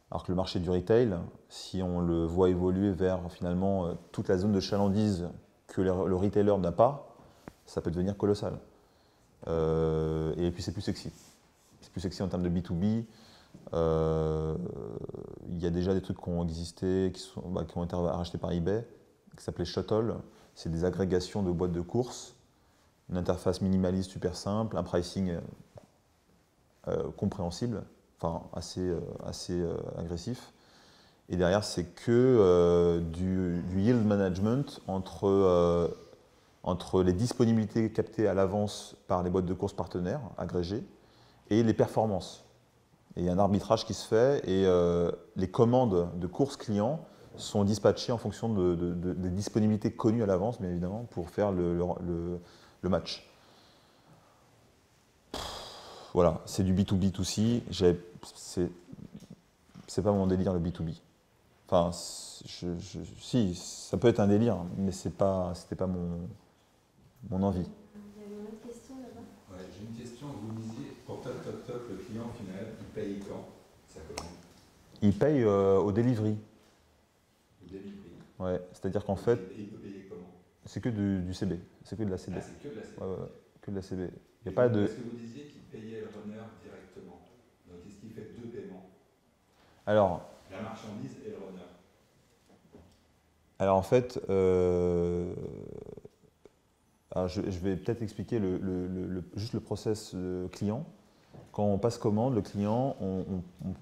Alors que le marché du retail, si on le voit évoluer vers finalement toute la zone de chalandise que le retailer n'a pas, ça peut devenir colossal. Et puis c'est plus sexy. C'est plus sexy en termes de B2B. Il y a déjà des trucs qui ont existé, qui ont été rachetés par eBay, qui s'appelaient Shuttle. C'est des agrégations de boîtes de course, une interface minimaliste super simple, un pricing compréhensible, enfin assez agressif. Et derrière, c'est que du yield management entre les disponibilités captées à l'avance par les boîtes de course partenaires agrégées et les performances. Et il y a un arbitrage qui se fait et les commandes de course clients sont dispatchées en fonction des disponibilités connues à l'avance, bien évidemment, pour faire le match. Voilà, c'est du B2B2C. C'est pas mon délire le B2B. Enfin, si, ça peut être un délire, mais c'était pas mon envie. Il y avait une autre question là-bas. Ouais, j'ai une question. Vous disiez, pour Toc, le client final, il paye quand sa commande? Il paye au delivery. Au delivery. Ouais, c'est-à-dire qu'en fait, Et il peut payer comment? c'est que du CB, c'est que de la CB. Ah, c'est que de la CB. Ouais, que de la CB. Il y a Et pas donc, de. Est-ce que vous disiez qu'il payait le runner directement? Donc est-ce qu'il fait Alors, La marchandise et le runner. alors en fait, alors je vais peut-être expliquer juste le process client. Quand on passe commande, le client, on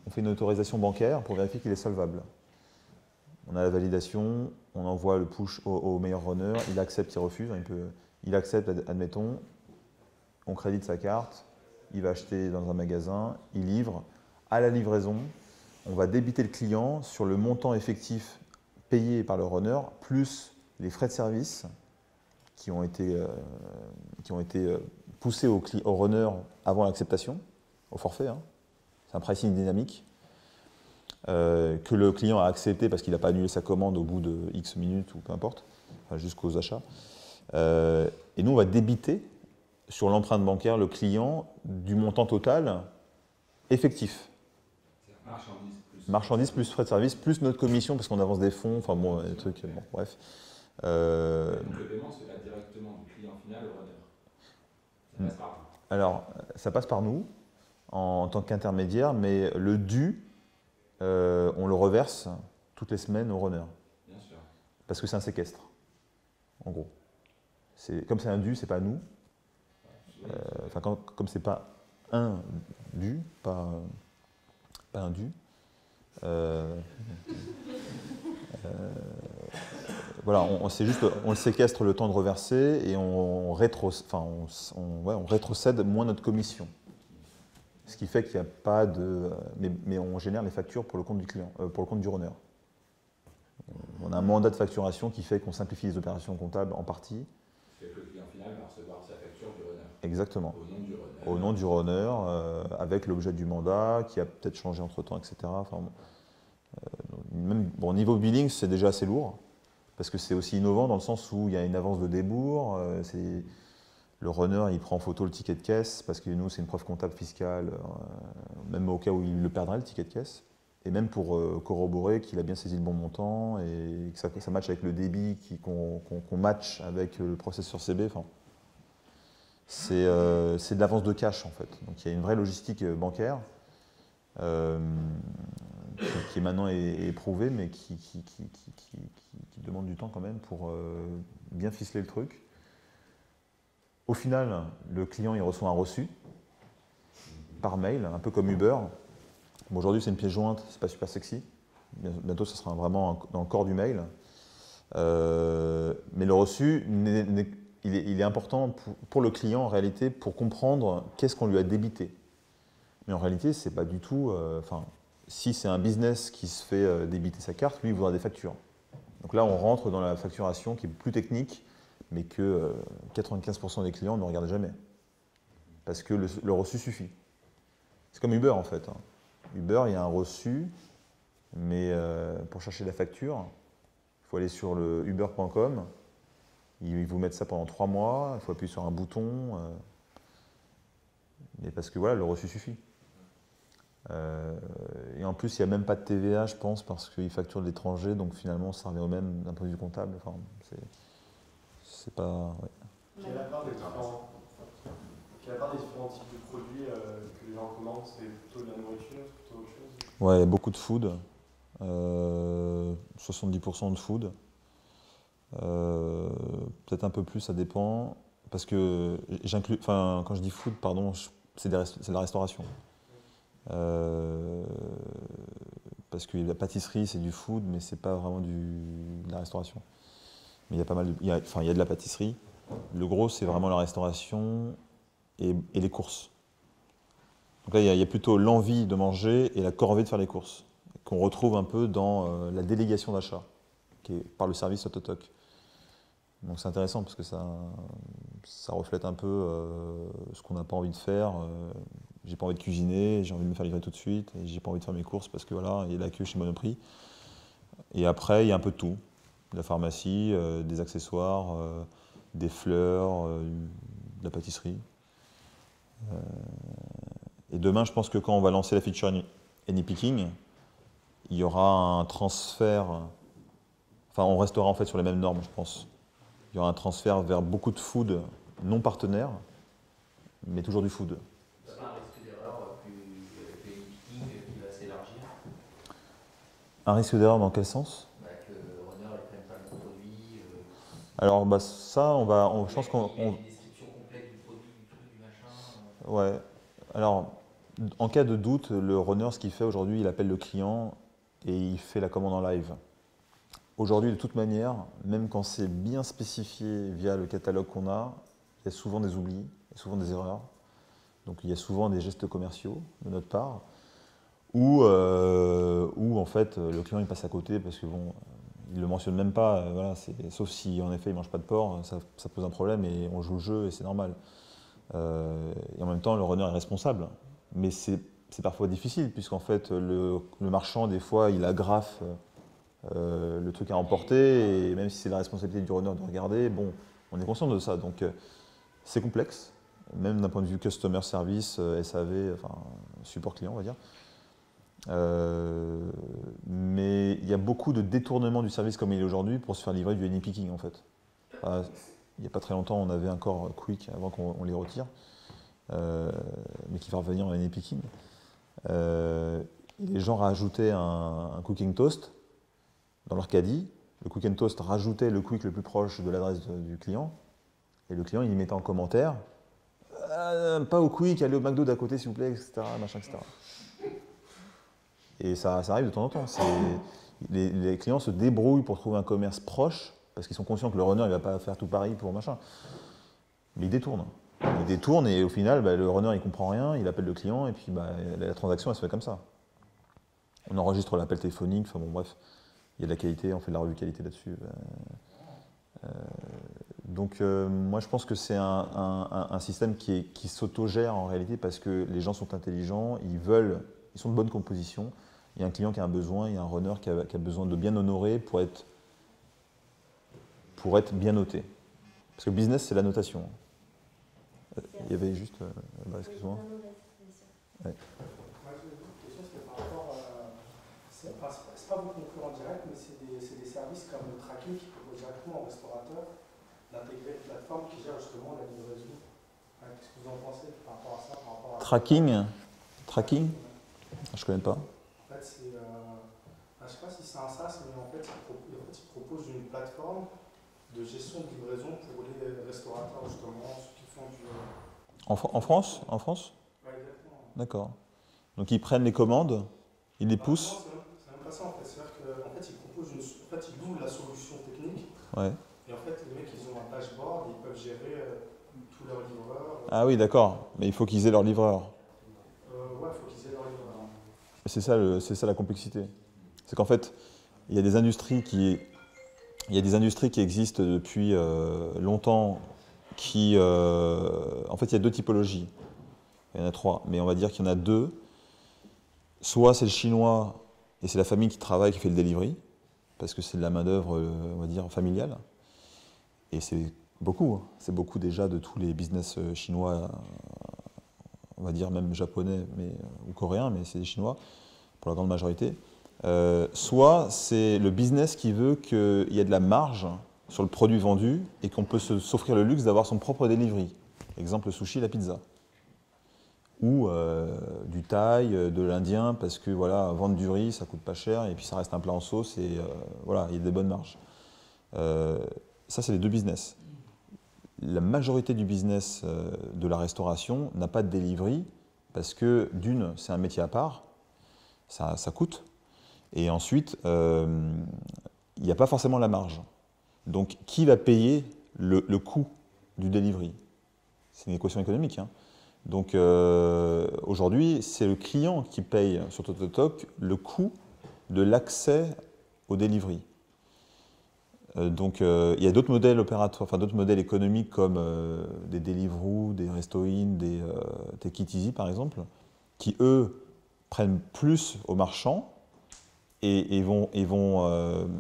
fait une autorisation bancaire pour vérifier qu'il est solvable. On a la validation, on envoie le push au meilleur runner, il accepte, il refuse, il accepte, admettons, on crédite sa carte, il va acheter dans un magasin, il livre. À la livraison, on va débiter le client sur le montant effectif payé par le runner, plus les frais de service qui ont été poussés au runner avant l'acceptation, au forfait. Hein. C'est un pricing dynamique que le client a accepté parce qu'il n'a pas annulé sa commande au bout de X minutes ou peu importe, enfin, jusqu'aux achats. Et nous, on va débiter sur l'empreinte bancaire le client du montant total effectif. Marchandises plus frais de service, plus notre commission parce qu'on avance des fonds, enfin bon, des trucs, bon, bref. Donc le paiement se fait directement du client final au runner. Ça passe par vous. Alors, ça passe par nous en tant qu'intermédiaire, mais le dû, on le reverse toutes les semaines au runner. Bien sûr. Parce que c'est un séquestre, en gros. Comme c'est un dû, c'est pas nous. Enfin, comme c'est pas un dû, pas un dû. Voilà, on le séquestre le temps de reverser et on rétrocède moins notre commission. Ce qui fait qu'il n'y a pas de... Mais on génère les factures pour le compte du client, pour le compte du runner. On a un mandat de facturation qui fait qu'on simplifie les opérations comptables en partie. Ce qui fait que le client final va recevoir sa facture du runner. Exactement. Au nom du runner. Au nom du runner, avec l'objet du mandat qui a peut-être changé entre-temps, etc. Enfin, même, bon, niveau billing, c'est déjà assez lourd, parce que c'est aussi innovant dans le sens où il y a une avance de débours. Le runner, il prend en photo le ticket de caisse, parce que nous, c'est une preuve comptable fiscale, même au cas où il le perdrait, le ticket de caisse. Et même pour corroborer qu'il a bien saisi le bon montant et que ça matche avec le débit qu'on match avec le processeur CB. Enfin, c'est de l'avance de cash en fait. Donc il y a une vraie logistique bancaire qui maintenant est éprouvée, mais qui demande du temps quand même pour bien ficeler le truc. Au final, le client il reçoit un reçu par mail, un peu comme Uber. Bon, aujourd'hui, c'est une pièce jointe, c'est pas super sexy. Bientôt, ça sera vraiment dans le corps du mail. Mais le reçu, il est important pour le client en réalité pour comprendre qu'est-ce qu'on lui a débité. Mais en réalité, c'est pas du tout. Si c'est un business qui se fait débiter sa carte, lui, il voudra des factures. Donc là, on rentre dans la facturation qui est plus technique, mais que 95% des clients ne regardent jamais. Parce que le reçu suffit. C'est comme Uber en fait. Uber, il y a un reçu, mais pour chercher la facture, il faut aller sur le uber.com, ils vous mettent ça pendant 3 mois, il faut appuyer sur un bouton, mais parce que voilà, le reçu suffit. Et en plus, il n'y a même pas de TVA, je pense, parce qu'ils facturent de l'étranger, donc finalement, ça revient au même d'un point de vue comptable. Enfin, c'est pas... Ouais. Quelle est la part des différents types de produits que les gens commandent? C'est plutôt de la nourriture, c'est plutôt autre chose? Ouais, beaucoup de food. 70% de food. Peut-être un peu plus, ça dépend. Parce que j'inclus, quand je dis food, pardon, c'est de la restauration. Parce que la pâtisserie, c'est du food, mais c'est pas vraiment de la restauration. Mais il y a pas mal il y a de la pâtisserie. Le gros, c'est vraiment la restauration et les courses. Donc là, il y a plutôt l'envie de manger et la corvée de faire les courses, qu'on retrouve un peu dans la délégation d'achat, qui est par le service Autotoc. Donc c'est intéressant parce que ça reflète un peu ce qu'on n'a pas envie de faire. J'ai pas envie de cuisiner, j'ai envie de me faire livrer tout de suite, et j'ai pas envie de faire mes courses parce que voilà, il y a la queue chez Monoprix. Et après, il y a un peu de tout. De la pharmacie, des accessoires, des fleurs, de la pâtisserie. Et demain, je pense que quand on va lancer la feature Any Picking, il y aura un transfert, on restera en fait sur les mêmes normes, je pense. Il y aura un transfert vers beaucoup de food non partenaires, mais toujours du food. C'est pas un risque d'erreur avec Any Picking qui va s'élargir? Un risque d'erreur dans quel sens? Que le runner ne prenne pas le bon produit. Alors bah, ça, je pense qu'on... Une description complète du produit, du truc, du machin. Ouais. Alors, en cas de doute, le runner, ce qu'il fait aujourd'hui, il appelle le client et il fait la commande en live. Aujourd'hui, de toute manière, même quand c'est bien spécifié via le catalogue qu'on a, il y a souvent des oublis, il y a souvent des erreurs. Donc il y a souvent des gestes commerciaux de notre part, où en fait le client il passe à côté parce que bon, il ne le mentionne même pas, voilà, sauf si en effet il ne mange pas de porc, ça pose un problème et on joue le jeu et c'est normal. Et en même temps, le runner est responsable. Mais c'est parfois difficile, puisqu'en fait, le marchand, des fois, il agrafe le truc à emporter, et même si c'est la responsabilité du runner de regarder, bon, on est conscient de ça. Donc, c'est complexe, même d'un point de vue customer service, SAV, enfin, support client, on va dire. Mais il y a beaucoup de détournements du service comme il est aujourd'hui pour se faire livrer du honey picking, en fait. Il n'y a pas très longtemps, on avait encore Quick avant qu'on les retire, mais qui va revenir en honey picking. Les gens rajoutaient un cooking toast dans leur caddie. Le cooking toast rajoutait le Quick le plus proche de l'adresse du client. Et le client, il y mettait en commentaire pas au Quick, allez au McDo d'à côté s'il vous plaît, etc. Machin, etc. Et ça arrive de temps en temps. Les clients se débrouillent pour trouver un commerce proche parce qu'ils sont conscients que le runner ne va pas faire tout Paris pour machin. Mais ils détournent. Ils détournent et au final, bah, le runner il comprend rien, il appelle le client et puis bah, la transaction elle se fait comme ça. On enregistre l'appel téléphonique, enfin bon bref, il y a de la qualité, on fait de la revue qualité là-dessus. Donc moi je pense que c'est un système qui s'autogère en réalité parce que les gens sont intelligents, ils sont de bonne composition. Il y a un client qui a un besoin, il y a un runner qui a besoin de bien honorer pour être bien noté. Parce que le business, c'est la notation. Il y avait juste... excuse-moi. Ouais. C'était par rapport à... C'est pas vos concurrents directs, mais c'est des services comme le tracking qui propose directement aux restaurateurs d'intégrer une plateforme qui gère justement la livraison. Qu'est-ce que vous en pensez par rapport à ça, par rapport à... Tracking? Je ne connais pas. En fait, c'est... je ne sais pas si c'est un SaaS, mais en fait, il propose une plateforme de gestion de livraison pour les restaurateurs, justement, ceux qui font du... En France? En France? Ouais, exactement. D'accord. Donc ils prennent les commandes, ils les poussent? Non, c'est même pas ça, en fait. C'est-à-dire qu'en fait, ils proposent ils louent la solution technique. Ouais. Et en fait, les mecs, ils ont un dashboard, ils peuvent gérer tous leurs livreurs. Ah oui, d'accord. Mais il faut qu'ils aient leur livreur. Ouais, il faut qu'ils aient leur livreur. C'est ça la complexité. C'est qu'en fait, il y a des industries qui existent depuis longtemps en fait, il y a deux typologies. Il y en a trois, mais on va dire qu'il y en a deux. Soit c'est le chinois et c'est la famille qui travaille, qui fait le delivery, parce que c'est de la main-d'œuvre, on va dire, familiale. Et c'est beaucoup déjà de tous les business chinois, on va dire même japonais ou coréens, mais c'est des chinois pour la grande majorité. Soit c'est le business qui veut qu'il y ait de la marge sur le produit vendu et qu'on peut s'offrir le luxe d'avoir son propre delivery. Exemple, le sushi, la pizza. Ou du thaï, de l'indien, parce que voilà, vendre du riz, ça coûte pas cher et puis ça reste un plat en sauce et voilà, il y a des bonnes marges. Ça, c'est les deux business. La majorité du business de la restauration n'a pas de delivery parce que d'une, c'est un métier à part, ça coûte. Et ensuite, il n'y a pas forcément la marge. Donc, qui va payer le coût du delivery? C'est une équation économique. Hein. Donc, aujourd'hui, c'est le client qui paye sur TokTok le coût de l'accès au delivery. Donc, il y a d'autres modèles opératoires, enfin d'autres modèles économiques comme des Deliveroo, des Resto-in, des Take It Easy par exemple, qui eux prennent plus aux marchands et vont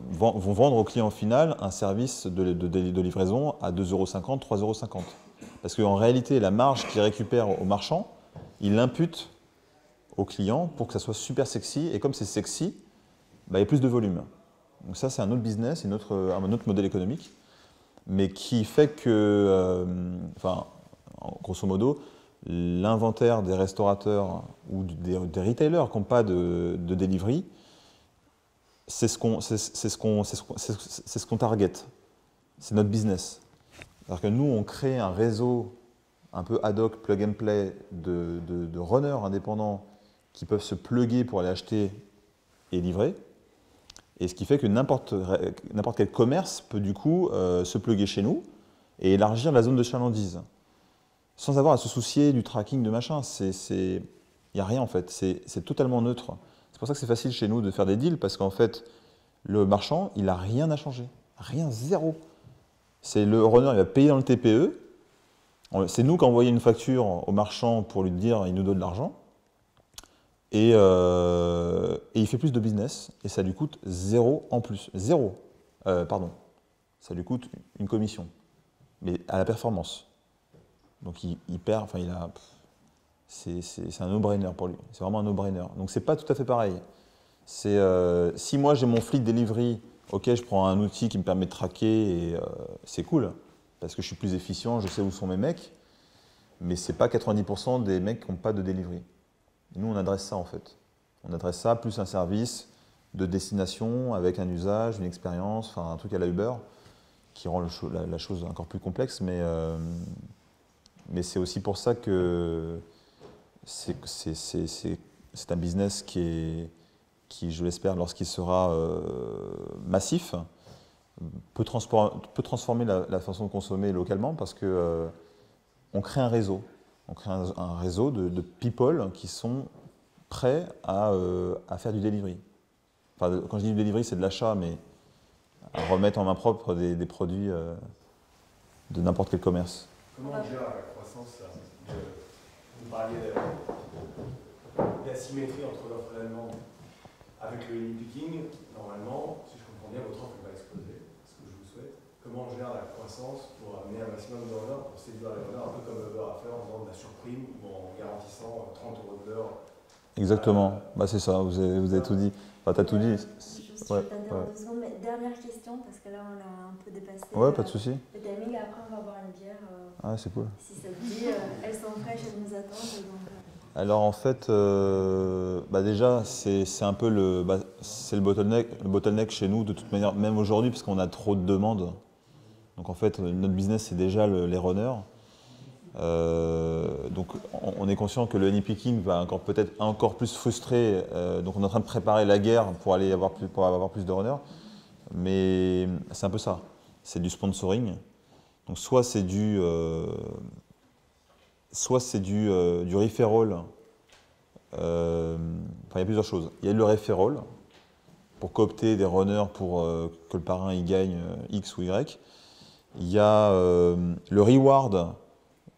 vendre au client final un service de livraison à 2,50 €, 3,50 €. Parce qu'en réalité, la marge qu'il récupère au marchand, il l'impute au client pour que ça soit super sexy. Et comme c'est sexy, bah, il y a plus de volume. Donc ça, c'est un autre business, un autre modèle économique, mais qui fait que, grosso modo, l'inventaire des restaurateurs ou des retailers qui n'ont pas de delivery c'est ce qu'on target. C'est notre business. C'est-à-dire que nous, on crée un réseau un peu ad hoc, plug and play de runners indépendants qui peuvent se plugger pour aller acheter et livrer. Et ce qui fait que n'importe quel commerce peut du coup se plugger chez nous et élargir la zone de chalandise. Sans avoir à se soucier du tracking, de machin. Il n'y a rien en fait, c'est totalement neutre. C'est pour ça que c'est facile chez nous de faire des deals, parce qu'en fait, le marchand, il n'a rien à changer. Rien, zéro. C'est le runner, il va payer dans le TPE. C'est nous qui envoyons une facture au marchand pour lui dire il nous donne de l'argent. Et il fait plus de business et ça lui coûte zéro en plus. Zéro. Pardon. Ça lui coûte une commission. Mais à la performance. Donc il perd, enfin il a. C'est un no-brainer pour lui. C'est vraiment un no-brainer. Donc c'est pas tout à fait pareil. Si moi j'ai mon fleet delivery, ok, je prends un outil qui me permet de traquer et c'est cool. Parce que je suis plus efficient, je sais où sont mes mecs. Mais c'est pas 90% des mecs qui n'ont pas de delivery. Et nous, on adresse ça en fait. On adresse ça plus un service de destination avec un usage, une expérience, enfin un truc à la Uber qui rend la chose encore plus complexe. Mais c'est aussi pour ça que c'est un business qui, je l'espère, lorsqu'il sera massif, peut transformer la façon de consommer localement parce que on crée un réseau. On crée un réseau de people qui sont prêts à faire du delivery. Enfin, quand je dis du delivery, c'est de l'achat, mais à remettre en main propre des produits de n'importe quel commerce. Comment on gère la croissance vous parliez d'asymétrie entre l'offre et la demande. Avec le e-picking, normalement, si je comprends bien, votre offre va exploser, ce que je vous souhaite. Comment on gère la croissance pour amener un maximum de runners, pour séduire les runners, un peu comme Uber a fait en faisant de la surprime ou en garantissant 30 € de l'heure. Exactement, c'est ça, vous avez tout dit. Enfin, tu as tout dit. Je t'interromps 2 secondes, mais dernière question, parce que là on a un peu dépassé pas de souci. le timing. Après on va boire une bière. C'est cool. Si ça te dit, elles sont fraîches, elles nous attendent. Donc, Alors en fait, déjà c'est un peu le bottleneck chez nous de toute manière, même aujourd'hui, parce qu'on a trop de demandes. Donc en fait, notre business c'est déjà les runners. Donc on est conscient que le honey-picking va peut-être encore plus frustrer. Donc on est en train de préparer la guerre pour avoir plus de runners. Mais c'est un peu ça. C'est du sponsoring. Donc soit c'est du referral. Il y a plusieurs choses. Il y a le referral pour coopter des runners pour que le parrain y gagne X ou Y. Il y a le reward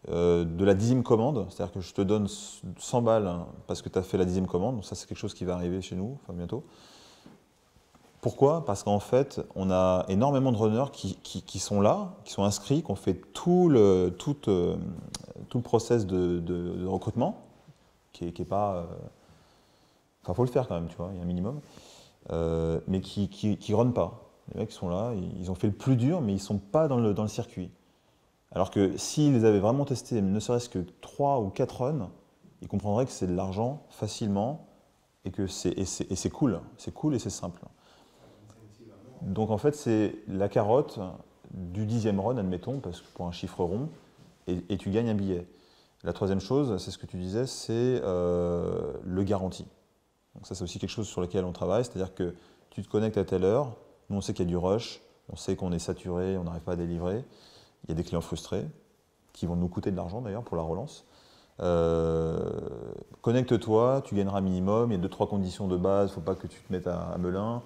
de la 10e commande, c'est-à-dire que je te donne 100 balles parce que tu as fait la 10e commande. Donc ça, c'est quelque chose qui va arriver chez nous, bientôt. Pourquoi ? Parce qu'en fait, on a énormément de runners qui sont là, qui sont inscrits, qui ont fait tout le process de recrutement, qui est pas... Enfin, il faut le faire quand même, tu vois, il y a un minimum, mais qui ne runnent pas. Les mecs sont là, ils ont fait le plus dur, mais ils ne sont pas dans le circuit. Alors que s'ils les avaient vraiment testés, ne serait-ce que 3 ou 4 runs, ils comprendraient que c'est de l'argent facilement et que c'est cool. C'est cool et c'est simple. Donc en fait, c'est la carotte du 10e run, admettons, parce que pour un chiffre rond, et tu gagnes un billet. La troisième chose, c'est ce que tu disais, c'est le garantie. Donc ça, c'est aussi quelque chose sur lequel on travaille, c'est-à-dire que tu te connectes à telle heure, nous on sait qu'il y a du rush, on sait qu'on est saturé, on n'arrive pas à délivrer, il y a des clients frustrés, qui vont nous coûter de l'argent d'ailleurs pour la relance. Connecte-toi, tu gagneras un minimum, il y a 2-3 conditions de base, il ne faut pas que tu te mettes à Melun,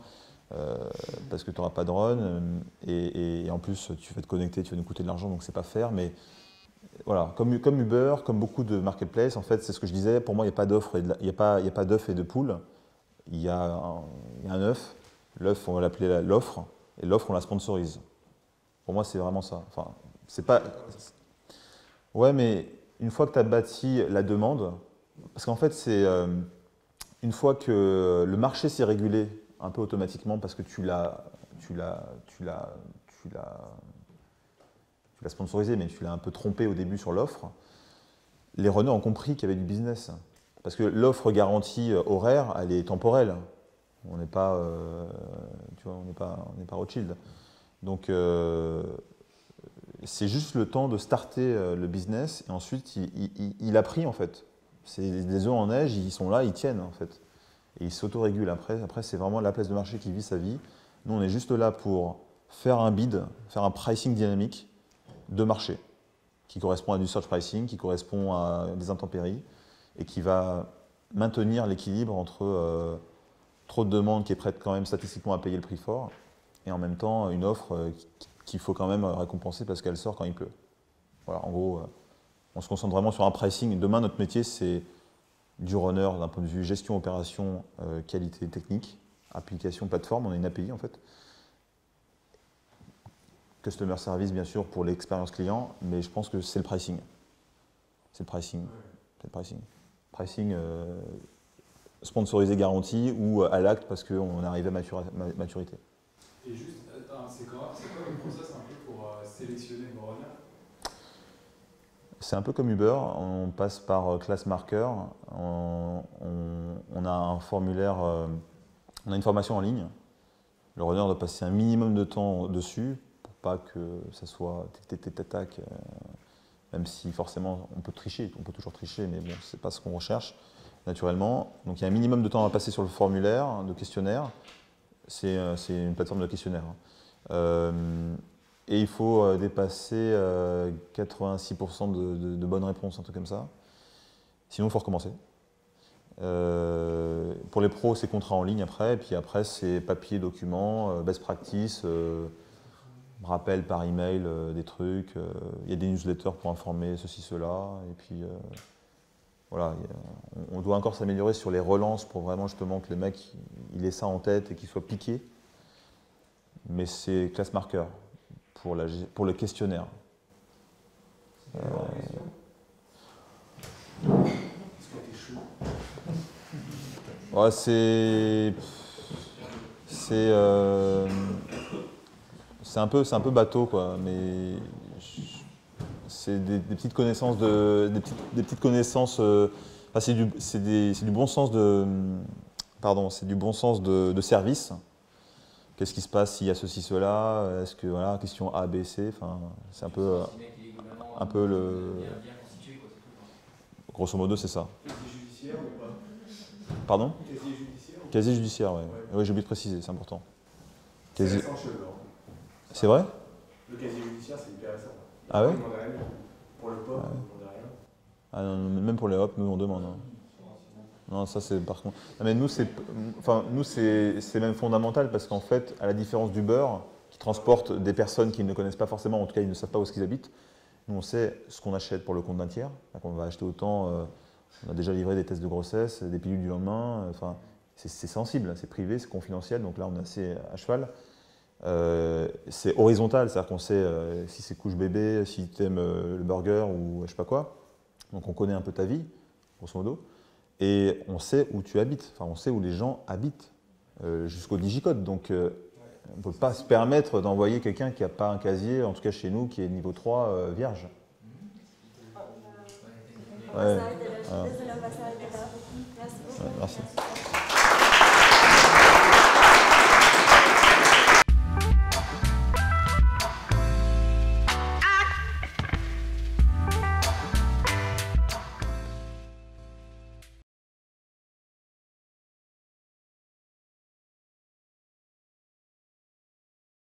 parce que tu n'auras pas de run, et en plus tu vas te connecter, tu vas nous coûter de l'argent, donc c'est pas faire, mais voilà, comme Uber, comme beaucoup de marketplaces, en fait c'est ce que je disais, pour moi il n'y a pas d'offre, il n'y a pas d'œuf et de poule, il y a un œuf, l'œuf on va l'appeler l'offre, et l'offre on la sponsorise. Pour moi c'est vraiment ça, enfin c'est pas... Ouais, mais une fois que tu as bâti la demande, parce qu'en fait c'est une fois que le marché s'est régulé un peu automatiquement parce que tu l'as sponsorisé, mais tu l'as un peu trompé au début sur l'offre, les runners ont compris qu'il y avait du business. Parce que l'offre garantie horaire, elle est temporelle. On n'est pas, tu vois, on n'est pas Rothschild. Donc, c'est juste le temps de starter le business et ensuite, il a pris en fait. C'est des œufs en neige, ils sont là, ils tiennent en fait. Et ils s'autorégulent après. Après, c'est vraiment la place de marché qui vit sa vie. Nous, on est juste là pour faire un bid, faire un pricing dynamique de marché qui correspond à du search pricing, qui correspond à des intempéries et qui va maintenir l'équilibre entre trop de demandes qui est prête quand même statistiquement à payer le prix fort et en même temps une offre qu'il faut quand même récompenser parce qu'elle sort quand il pleut. Voilà, en gros, on se concentre vraiment sur un pricing. Demain, notre métier, c'est du runner d'un point de vue gestion, opération, qualité technique, application, plateforme. On est une API en fait. Customer service, bien sûr, pour l'expérience client, mais je pense que c'est le pricing. C'est le pricing. C'est le pricing. Pricing sponsorisé garanti ou à l'acte parce qu'on arrive à maturité. Et juste, c'est quoi le process un peu pour sélectionner vos runners? C'est un peu comme Uber, on passe par class marker, on a un formulaire, on a une formation en ligne. Le runner doit passer un minimum de temps dessus pour pas que ça soit tac, même si forcément on peut tricher, on peut toujours tricher, mais bon, c'est pas ce qu'on recherche naturellement. Donc il y a un minimum de temps à passer sur le formulaire de questionnaire. C'est une plateforme de questionnaire. Et il faut dépasser 86% de bonnes réponses, un truc comme ça. Sinon, il faut recommencer. Pour les pros, c'est contrat en ligne après. Et puis après, c'est papier, document, best practice, rappel par email des trucs. Il y a des newsletters pour informer ceci, cela. Et puis voilà, on doit encore s'améliorer sur les relances pour vraiment justement que les mecs ils aient ça en tête et qu'ils soient piqués. Mais c'est class marker pour le questionnaire. Ouais, c'est un peu bateau quoi, mais c'est des petites connaissances des petites connaissances. Enfin, c'est du bon sens c'est du bon sens de service. Qu'est-ce qui se passe s'il y a ceci, cela? Est-ce que voilà, question A, B, C. Enfin, c'est un peu le. Grosso modo, c'est ça. Casier judiciaire ou pas? Pardon? Casier judiciaire? Casier judiciaire, oui. Oui, j'ai oublié de préciser, c'est important. Casier... C'est récent chez eux. C'est vrai? Le casier judiciaire, c'est hyper récent. Ah ouais? Pour le POP, on ne demandait rien. Ah non, même pour les hop, nous on demande. Hein. Non, ça c'est par contre. Non, mais nous c'est même fondamental parce qu'en fait, à la différence d'Uber, qui transporte des personnes qui ne connaissent pas forcément, en tout cas ils ne savent pas où est-ce qu'ils habitent, nous on sait ce qu'on achète pour le compte d'un tiers. On va acheter autant, on a déjà livré des tests de grossesse, des pilules du lendemain, enfin c'est sensible, c'est privé, c'est confidentiel, donc là on est assez à cheval. C'est horizontal, c'est-à-dire qu'on sait si c'est couche bébé, si tu aimes le burger ou je sais pas quoi. Donc on connaît un peu ta vie, grosso modo. Et on sait où tu habites, enfin on sait où les gens habitent, jusqu'au digicode. Donc on ne peut pas se permettre d'envoyer quelqu'un qui n'a pas un casier, en tout cas chez nous, qui est niveau 3 vierge. Ouais. Voilà. Ouais, merci.